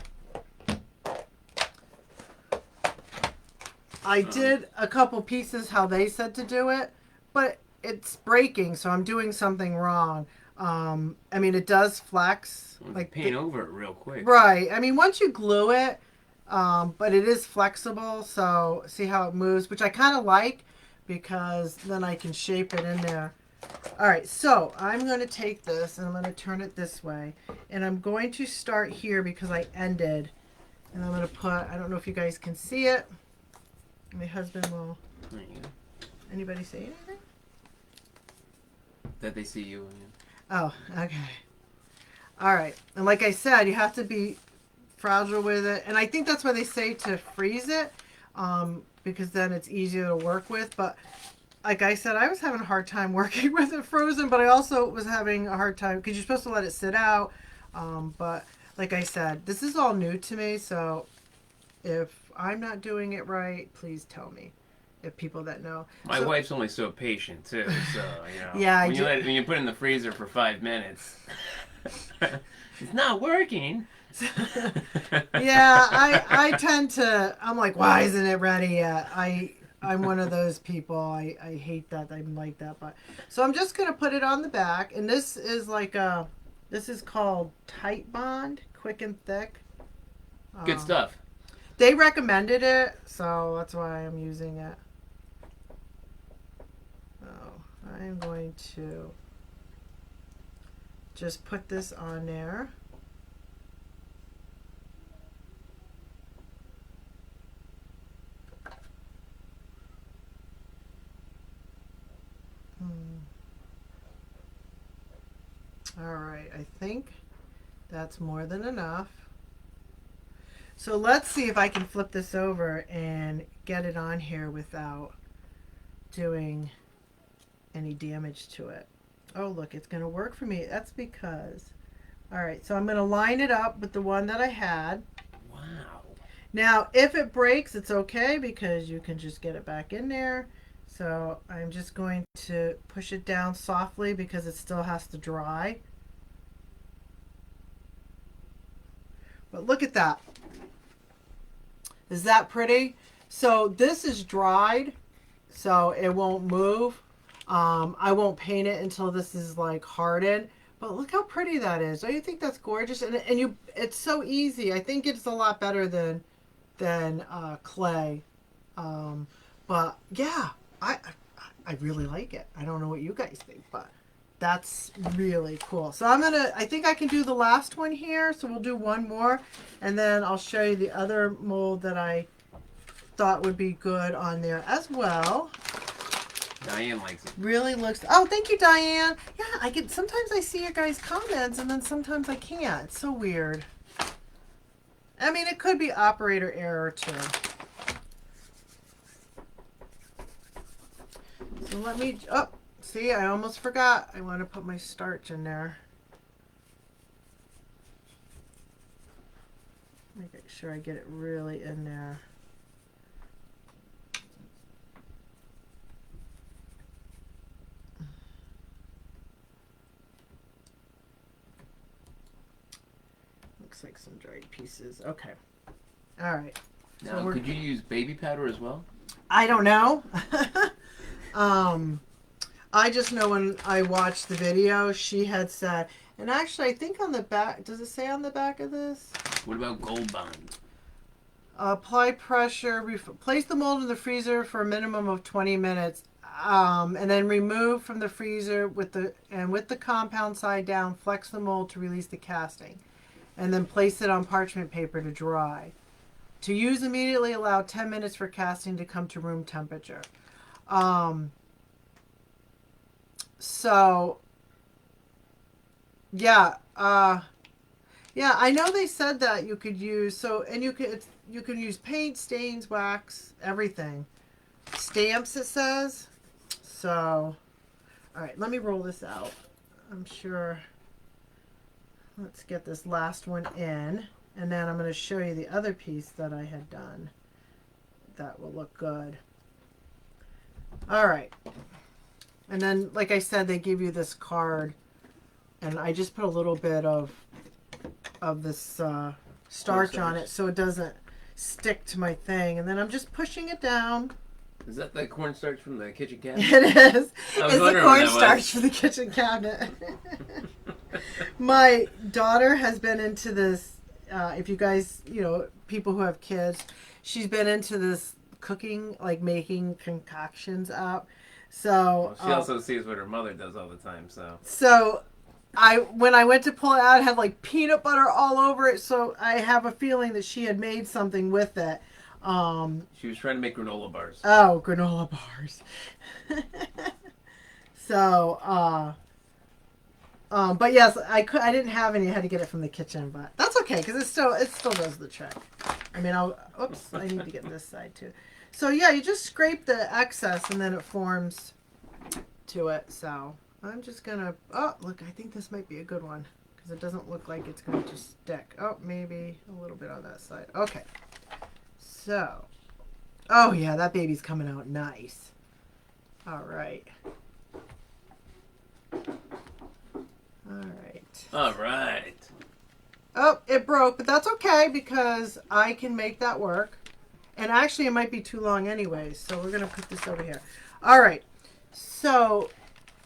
I did a couple pieces how they said to do it, but it's breaking, so I'm doing something wrong. I mean, it does flex. Like paint over it real quick. Right. I mean, once you glue it, but it is flexible, so see how it moves, which I kind of like because then I can shape it in there. All right, so I'm going to take this and I'm going to turn it this way, and I'm going to start here because I ended, and I'm going to put, I don't know if you guys can see it. My husband will. There you go. Anybody say anything? That they see you. Oh, okay. All right. And like I said, you have to be fragile with it. And I think that's why they say to freeze it, because then it's easier to work with. But like I said, I was having a hard time working with it frozen, but I also was having a hard time because you're supposed to let it sit out. But like I said, this is all new to me. So if I'm not doing it right, please tell me. If people that know. My wife's only so patient too, so Yeah, when you put it in the freezer for 5 minutes, it's not working. Yeah, I tend to. I'm like, why isn't it ready yet? I'm one of those people. I hate that. I'm like that, but so I'm just gonna put it on the back, and this is like this is called Tight Bond, quick and thick. Good stuff. They recommended it, so that's why I'm using it. I'm going to just put this on there. All right, I think that's more than enough. So let's see if I can flip this over and get it on here without doing any damage to it. Oh, look, it's going to work for me. That's because, all right, so I'm going to line it up with the one that I had. Wow. Now, if it breaks, it's okay because you can just get it back in there. So I'm just going to push it down softly because it still has to dry. But look at that. Is that pretty? So this is dried, so it won't move. I won't paint it until this is like hardened. But look how pretty that is. Don't you think that's gorgeous? And it's so easy. I think it's a lot better than clay. But yeah, I really like it. I don't know what you guys think, but that's really cool. So I think I can do the last one here. So we'll do one more and then I'll show you the other mold that I thought would be good on there as well. Diane likes it. Really looks, oh, thank you, Diane. Yeah, sometimes I see your guys' comments and then sometimes I can't. It's so weird. I mean, it could be operator error too. So let me, oh, see, I almost forgot. I want to put my starch in there. Make sure I get it really in there. Looks like some dried pieces. Okay. All right. Now, could you use baby powder as well? I don't know. I just know when I watched the video, she had said, and actually I think on the back, does it say on the back of this? What about Gold Bond? Apply pressure, place the mold in the freezer for a minimum of 20 minutes, and then remove from the freezer with the compound side down, flex the mold to release the casting, and then place it on parchment paper to dry. To use immediately, allow 10 minutes for casting to come to room temperature. So, yeah, yeah, I know they said that you could use, and you can use paint, stains, wax, everything. Stamps, it says. So, all right, let me roll this out. I'm sure. Let's get this last one in, and then I'm going to show you the other piece that I had done. That will look good. All right. And then, like I said, they give you this card, and I just put a little bit of this starch on it so it doesn't stick to my thing. And then I'm just pushing it down. Is that the cornstarch from the kitchen cabinet? It is. It's the cornstarch from the kitchen cabinet. My daughter has been into this. If you guys, people who have kids, she's been into this cooking, like making concoctions up. So she also sees what her mother does all the time. So when I went to pull it out, it had like peanut butter all over it. So I have a feeling that she had made something with it. She was trying to make granola bars. Oh, granola bars. So, but yes, I didn't have any. I had to get it from the kitchen, but that's okay because it still does the trick. I mean, oops, I need to get this side too. So yeah, you just scrape the excess and then it forms to it. So I'm just gonna, oh, look, I think this might be a good one because it doesn't look like it's going to stick. Oh, maybe a little bit on that side. Okay. So, oh yeah, that baby's coming out nice. All right. All right. All right. Oh, it broke, but that's okay because I can make that work. And actually, it might be too long anyways, so we're going to put this over here. All right. So,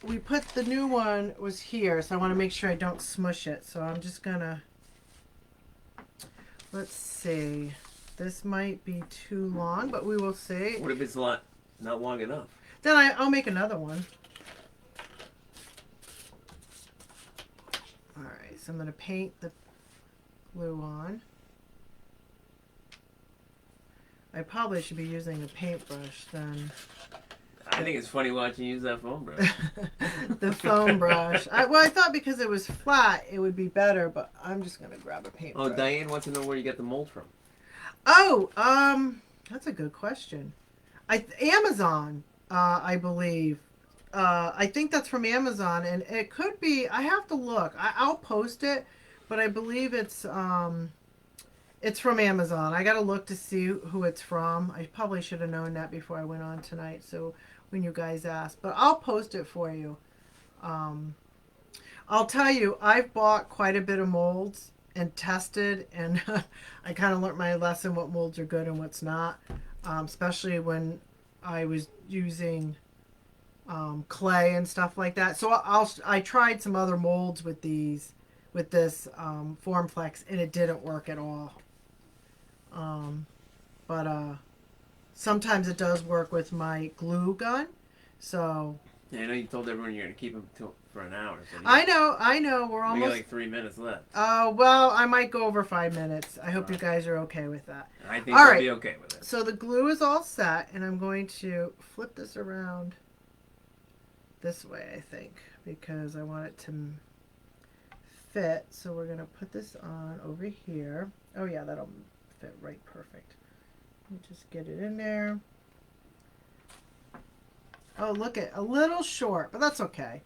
we put the new one was here, so I want to make sure I don't smush it. So, I'm just going to, let's see. This might be too long, but we will see. What if it's not long enough? Then I'll make another one. I'm going to paint the glue on. I probably should be using a paintbrush then. I think it's funny watching you use that foam brush. The foam brush. I thought because it was flat, it would be better, but I'm just going to grab a paintbrush. Oh, Diane wants to know where you get the mold from. Oh, that's a good question. Amazon, I believe. I think that's from Amazon, and it could be. I have to look. I'll post it, but I believe it's from Amazon. I got to look to see who it's from. I probably should have known that before I went on tonight. So when you guys asked, but I'll post it for you. I'll tell you, I've bought quite a bit of molds and tested, and I kind of learned my lesson what molds are good and what's not, especially when I was using clay and stuff like that. So I tried some other molds with this Formflex, and it didn't work at all. But sometimes it does work with my glue gun. So Yeah, I know you told everyone you're going to keep them for an hour. So I know. We're we almost. got like 3 minutes left. Well, I might go over 5 minutes. I hope you guys are okay with that. I think All we'll right. be okay with it. So the glue is all set, and I'm going to flip this around this way, I think, because I want it to fit. So we're going to put this on over here. Oh yeah, that'll fit right perfect. Let me just get it in there. Oh, look at a little short, but that's okay.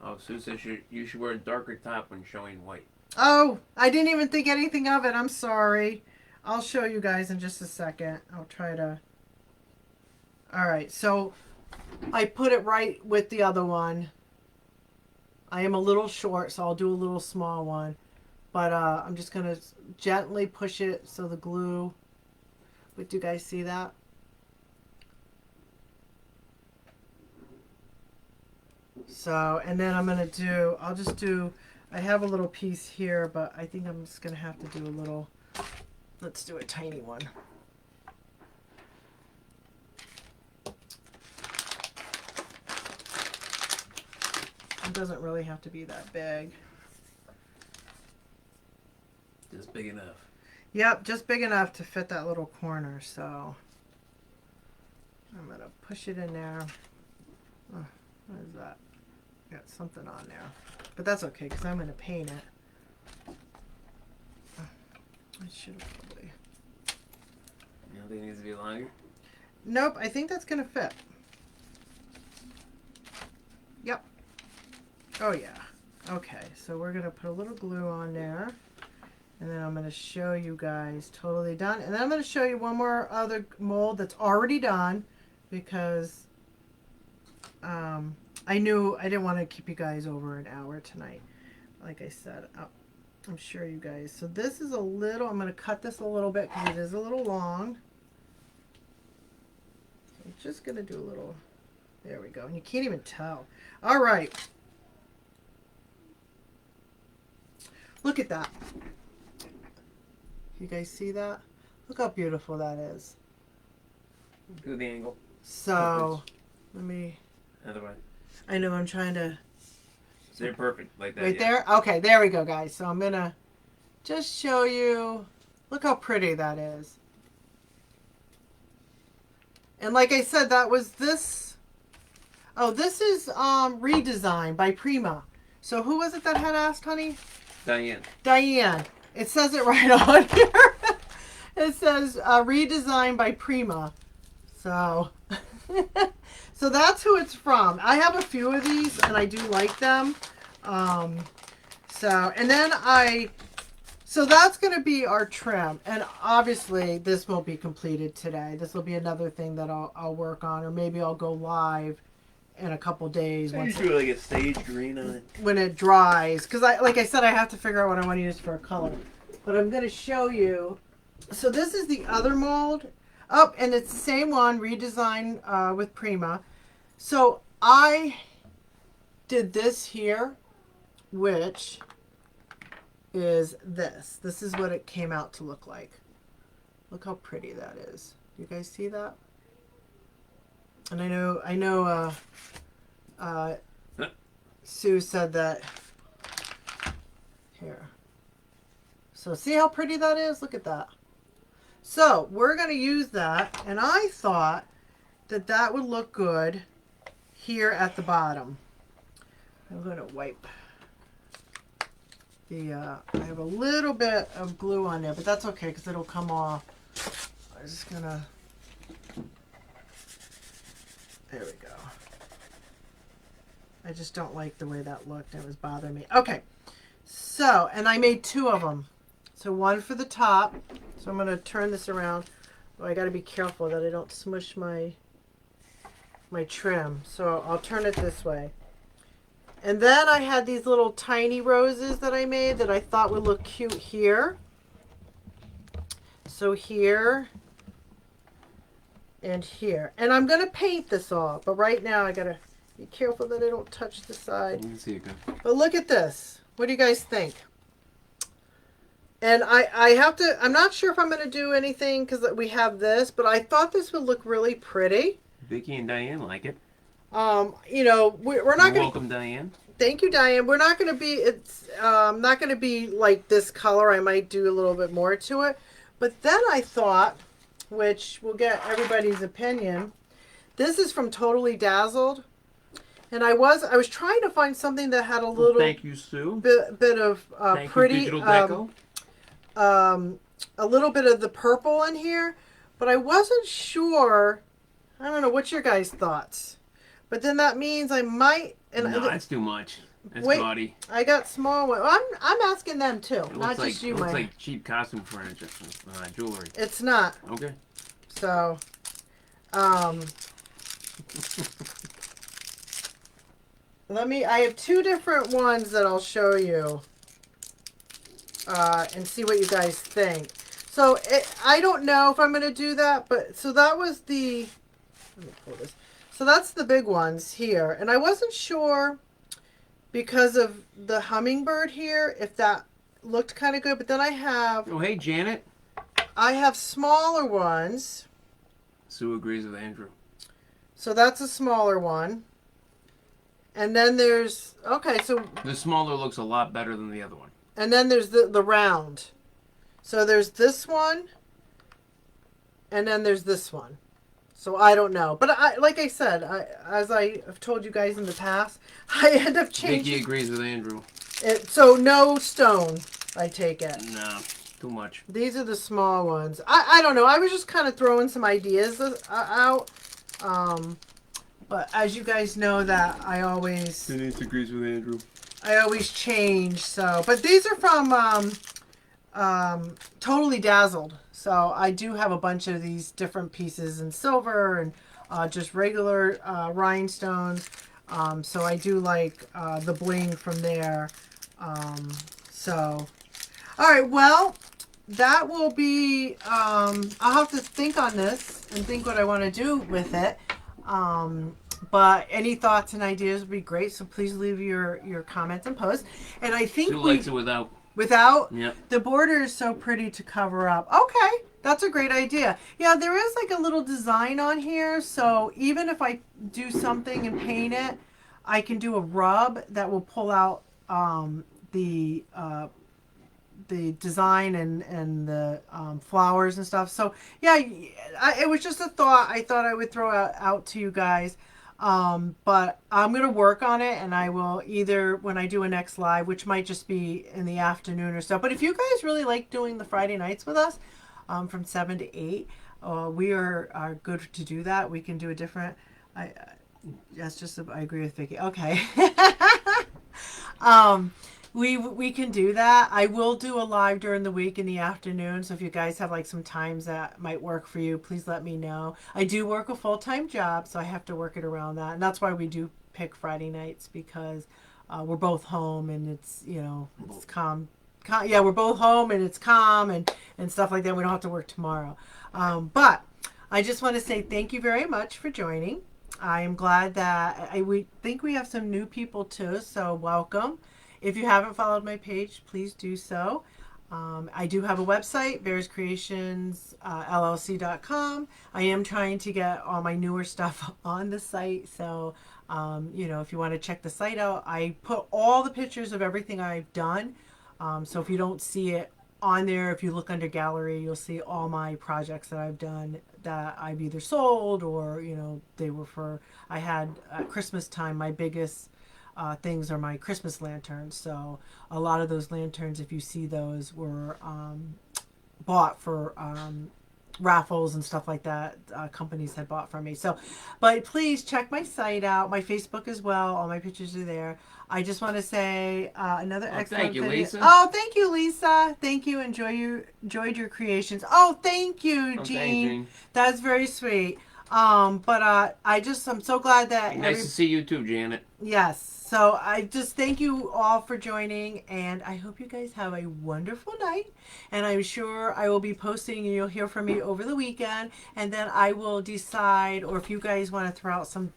Oh, Sue says you should wear a darker top when showing white. Oh, I didn't even think anything of it. I'm sorry. I'll show you guys in just a second. I'll try to. All right, so I put it right with the other one. I am a little short, so I'll do a little small one. But I'm just going to gently push it so the glue. But do you guys see that? So, and then I'm going to do, I have a little piece here, but I think I'm just going to have to do a little, let's do a tiny one. It doesn't really have to be that big. Just big enough. Yep, just big enough to fit that little corner. So I'm going to push it in there. Oh, what is that? Got something on there. But that's okay because I'm going to paint it. I should have probably. You don't think it needs to be longer? Nope, I think that's going to fit. Yep. Oh yeah. Okay, so we're going to put a little glue on there. And then I'm going to show you guys totally done. And then I'm going to show you one more other mold that's already done because I knew I didn't want to keep you guys over an hour tonight. Like I said, I'm sure you guys. So this is a little, I'm going to cut this a little bit because it is a little long. So I'm just going to do a little, there we go. And you can't even tell. All right. Look at that. You guys see that? Look how beautiful that is. Do the angle. So, let me... Other way. I know I'm trying to... They're perfect like that. Right yeah. there? Okay, there we go, guys. So I'm going to just show you... Look how pretty that is. And like I said, that was this... Oh, this is redesigned by Prima. So who was it that had asked, honey? Diane. Diane. It says it right on here. It says redesigned by Prima. So, so that's who it's from. I have a few of these and I do like them. And then so that's going to be our trim. And obviously this won't be completed today. This will be another thing that I'll work on, or maybe I'll go live in a couple days. You should do like a sage green on it. When it dries, because like I said, I have to figure out what I want to use for a color. But I'm going to show you. So this is the other mold. Oh, and it's the same one, redesigned with Prima. So I did this here, which is this. This is what it came out to look like. Look how pretty that is. Do you guys see that? And I know Sue said that So see how pretty that is? Look at that. So we're going to use that, and I thought that that would look good here at the bottom. I'm going to wipe the, I have a little bit of glue on there, but that's okay because it'll come off. I'm just going to, there we go. I just don't like the way that looked. It was bothering me. Okay, so, and I made 2 of them. So one for the top. So I'm going to turn this around. Oh, I got to be careful that I don't smush my trim. So I'll turn it this way. And then I had these little tiny roses that I made that I thought would look cute here. So here and here. And I'm going to paint this off. But right now I got to be careful that I don't touch the side. You can see it good. But look at this. What do you guys think? And I have to, I'm not sure if I'm going to do anything because we have this, but I thought this would look really pretty. Vicky and Diane like it. You know, we're not going to. Welcome, Diane. Thank you, Diane. We're not going to be, it's not going to be like this color. I might do a little bit more to it. But then I thought, which will get everybody's opinion, this is from Totally Dazzled. And I was trying to find something that had a little Thank you, Sue. bit of Thank pretty, you, Digital Deco. a little bit of the purple in here, but I wasn't sure. I don't know. What's your guys' thoughts? But then that means I might. And No, that's too much. It's wait, gaudy. I got small one. I'm asking them too, It not looks like, just you, it looks Mike. like cheap costume furniture, jewelry. It's not. Okay. So, I have 2 different ones that I'll show you and see what you guys think. So, I don't know if I'm going to do that, but so that was the, let me pull this. So that's the big ones here. And I wasn't sure because of the hummingbird here if that looked kind of good, but then I have Oh, hey, Janet. smaller ones. Sue agrees with Andrew. So that's a smaller one. And then there's, okay, so, The smaller looks a lot better than the other one. and then there's the round. So there's this one, and then there's this one. So I don't know. But like I said, as I have told you guys in the past, I end up changing. Vicky agrees with Andrew. So no stone, I take it. No, too much. These are the small ones. I don't know. I was just kind of throwing some ideas out. But as you guys know that I always Denise agrees with Andrew. change. So, but these are from Totally Dazzled. So I do have a bunch of these different pieces in silver and just regular rhinestones. So I do like the bling from there. So, all right, well, that will be, I'll have to think on this and think what I want to do with it. But any thoughts and ideas would be great. So please leave your comments and posts. And I think Sue likes it without. Without? Yep. The border is so pretty to cover up. Okay, that's a great idea. Yeah, there is like a little design on here. So even if I do something and paint it, I can do a rub that will pull out the design and the flowers and stuff. So yeah, it was just a thought I thought I would throw out to you guys. But I'm going to work on it, and I will either when I do a next live, which might just be in the afternoon or so. But if you guys really like doing the Friday nights with us from 7 to 8, we are good to do that. We can do a different, that's just, I agree with Vicky. Okay. We can do that. I will do a live during the week in the afternoon. So if you guys have like some times that might work for you, please let me know. I do work a full-time job, so I have to work it around that. And that's why we do pick Friday nights, because we're both home and it's, you know, it's calm. Yeah, we're both home and it's calm and stuff like that. We don't have to work tomorrow. But I just want to say thank you very much for joining. I am glad that we think we have some new people too, so welcome. If you haven't followed my page, please do so. I do have a website, bearscreationsllc.com. I am trying to get all my newer stuff on the site. So, you know, if you want to check the site out, I put all the pictures of everything I've done. So if you don't see it on there, if you look under gallery, you'll see all my projects that I've done that I've either sold or, they were for, I had at Christmas time, my biggest things are my Christmas lanterns. So a lot of those lanterns, if you see those, were bought for raffles and stuff like that. Companies had bought from me. So, but please check my site out, my Facebook as well. All my pictures are there. I just want to say another excellent thank you, video. Lisa. Oh, thank you, Lisa. Thank you. Enjoyed your creations. Oh, thank you, Oh, Jean. thanks, Jean. That's very sweet. I'm so glad that Nice to see you too, Janet. yes. So I just thank you all for joining, and I hope you guys have a wonderful night. And I'm sure I will be posting, and you'll hear from me over the weekend. And then I will decide, or if you guys want to throw out some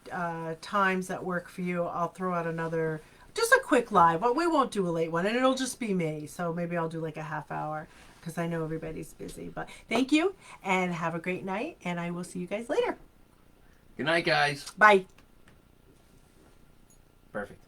times that work for you, I'll throw out another, just a quick live. But we won't do a late one, and it'll just be me. So maybe I'll do like a half hour because I know everybody's busy. But thank you, and have a great night. And I will see you guys later. Good night, guys. Bye. Perfect.